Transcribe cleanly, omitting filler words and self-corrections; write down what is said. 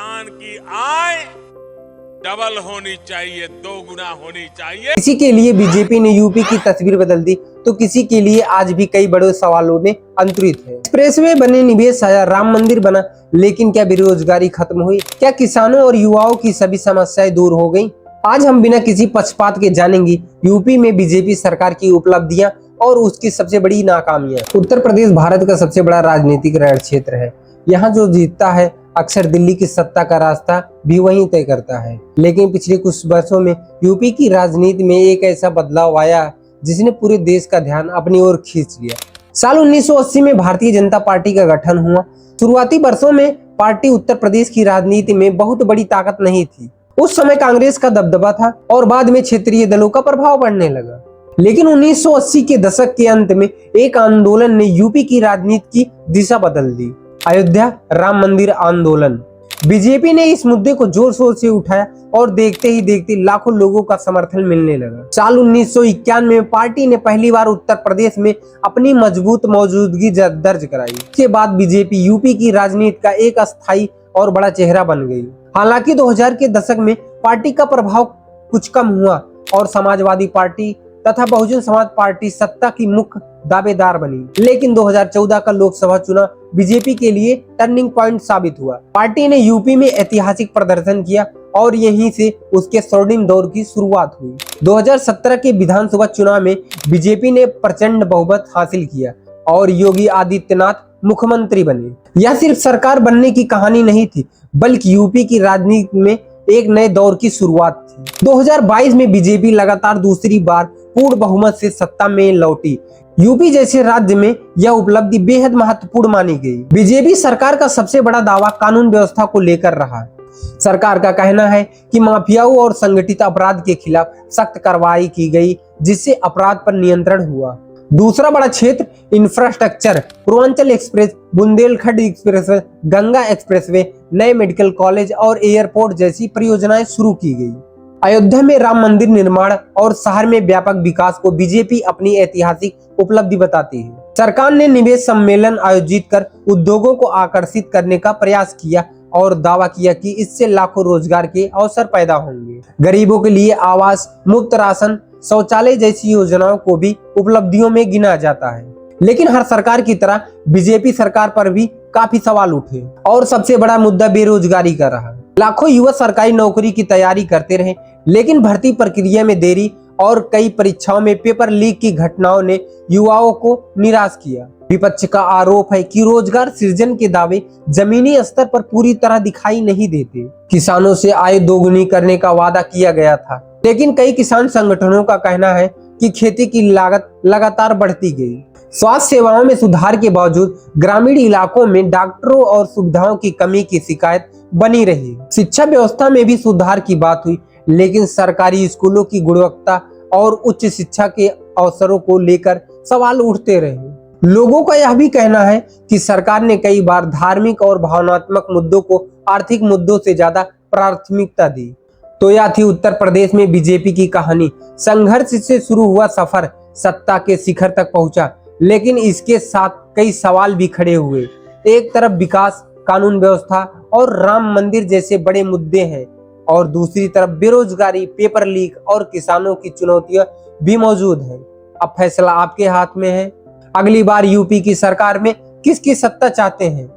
किसान की आय डबल होनी चाहिए, 2 गुना होनी चाहिए। किसी के लिए बीजेपी ने यूपी की तस्वीर बदल दी तो किसी के लिए आज भी कई बड़े सवालों में अंतरित है। एक्सप्रेसवे बने, निवेश आया, राम मंदिर बना, लेकिन क्या बेरोजगारी खत्म हुई? क्या किसानों और युवाओं की सभी समस्याएं दूर हो गई? आज हम बिना किसी पक्षपात के जानेंगे यूपी में बीजेपी सरकार की उपलब्धियां और उसकी सबसे बड़ी नाकामियां। उत्तर प्रदेश भारत का सबसे बड़ा राजनीतिक रण क्षेत्र है। यहाँ जो जीतता है अक्सर दिल्ली की सत्ता का रास्ता भी वहीं तय करता है। लेकिन पिछले कुछ वर्षों में यूपी की राजनीति में एक ऐसा बदलाव आया जिसने पूरे देश का ध्यान अपनी ओर खींच लिया। साल 1980 में भारतीय जनता पार्टी का गठन हुआ। शुरुआती वर्षों में पार्टी उत्तर प्रदेश की राजनीति में बहुत बड़ी ताकत नहीं थी। उस समय कांग्रेस का दबदबा था और बाद में क्षेत्रीय दलों का प्रभाव बढ़ने लगा। लेकिन 1980 के दशक के अंत में एक आंदोलन ने यूपी की राजनीति की दिशा बदल दी। अयोध्या राम मंदिर आंदोलन। बीजेपी ने इस मुद्दे को जोर शोर से उठाया और देखते ही देखते लाखों लोगों का समर्थन मिलने लगा। साल 1991 में पार्टी ने पहली बार उत्तर प्रदेश में अपनी मजबूत मौजूदगी दर्ज कराई। इसके बाद बीजेपी यूपी की राजनीति का एक अस्थायी और बड़ा चेहरा बन गई। हालांकि 2000 के दशक में पार्टी का प्रभाव कुछ कम हुआ और समाजवादी पार्टी तथा बहुजन समाज पार्टी सत्ता की मुख्य दावेदार बनी। लेकिन 2014 का लोकसभा चुनाव बीजेपी के लिए टर्निंग पॉइंट साबित हुआ। पार्टी ने यूपी में ऐतिहासिक प्रदर्शन किया और यहीं से उसके स्वर्णिम दौर की शुरुआत हुई। 2017 के विधानसभा चुनाव में बीजेपी ने प्रचंड बहुमत हासिल किया और योगी आदित्यनाथ मुख्यमंत्री बने। यह सिर्फ सरकार बनने की कहानी नहीं थी, बल्कि यूपी की राजनीति में एक नए दौर की शुरुआत थी। 2022 में बीजेपी लगातार दूसरी बार पूर्ण बहुमत से सत्ता में लौटी। यूपी जैसे राज्य में यह उपलब्धि बेहद महत्वपूर्ण मानी गई। बीजेपी सरकार का सबसे बड़ा दावा कानून व्यवस्था को लेकर रहा। सरकार का कहना है कि माफियाओं और संगठित अपराध के खिलाफ सख्त कार्रवाई की गई, जिससे अपराध पर नियंत्रण हुआ। दूसरा बड़ा क्षेत्र infrastructure. Purvanchal express, Bundelkhand expressway, Ganga expressway, नए मेडिकल कॉलेज और एयरपोर्ट जैसी परियोजनाएं शुरू की गई। अयोध्या में राम मंदिर निर्माण और शहर में व्यापक विकास को बीजेपी अपनी ऐतिहासिक उपलब्धि बताती है। सरकार ने निवेश सम्मेलन आयोजित कर उद्योगों को आकर्षित करने का प्रयास किया और दावा किया कि इससे लाखों रोजगार के अवसर पैदा होंगे। गरीबों के लिए आवास, मुफ्त राशन, शौचालय जैसी योजनाओं को भी उपलब्धियों में गिना जाता है। लेकिन हर सरकार की तरह बीजेपी सरकार पर भी काफी सवाल उठे और सबसे बड़ा मुद्दा बेरोजगारी का रहा। लाखों युवा सरकारी नौकरी की तैयारी करते रहे, लेकिन भर्ती प्रक्रिया में देरी और कई परीक्षाओं में पेपर लीक की घटनाओं ने युवाओं को निराश किया। विपक्ष का आरोप है कि रोजगार सृजन के दावे जमीनी स्तर पर पूरी तरह दिखाई नहीं देते। किसानों से आय दोगुनी करने का वादा किया गया था, लेकिन कई किसान संगठनों का कहना है कि खेती की लागत लगातार बढ़ती गई। स्वास्थ्य सेवाओं में सुधार के बावजूद ग्रामीण इलाकों में डॉक्टरों और सुविधाओं की कमी की शिकायत बनी रही। शिक्षा व्यवस्था में भी सुधार की बात हुई, लेकिन सरकारी स्कूलों की गुणवत्ता और उच्च शिक्षा के अवसरों को लेकर सवाल उठते रहे। लोगों का यह भी कहना है कि सरकार ने कई बार धार्मिक और भावनात्मक मुद्दों को आर्थिक मुद्दों से ज्यादा प्राथमिकता दी। तो यह थी उत्तर प्रदेश में बीजेपी की कहानी। संघर्ष से शुरू हुआ सफर सत्ता के शिखर तक पहुंचा, लेकिन इसके साथ कई सवाल भी खड़े हुए। एक तरफ विकास, कानून व्यवस्था और राम मंदिर जैसे बड़े मुद्दे हैं और दूसरी तरफ बेरोजगारी, पेपर लीक और किसानों की चुनौतियां भी मौजूद हैं। अब फैसला आपके हाथ में है। अगली बार यूपी की सरकार में किसकी सत्ता चाहते हैं?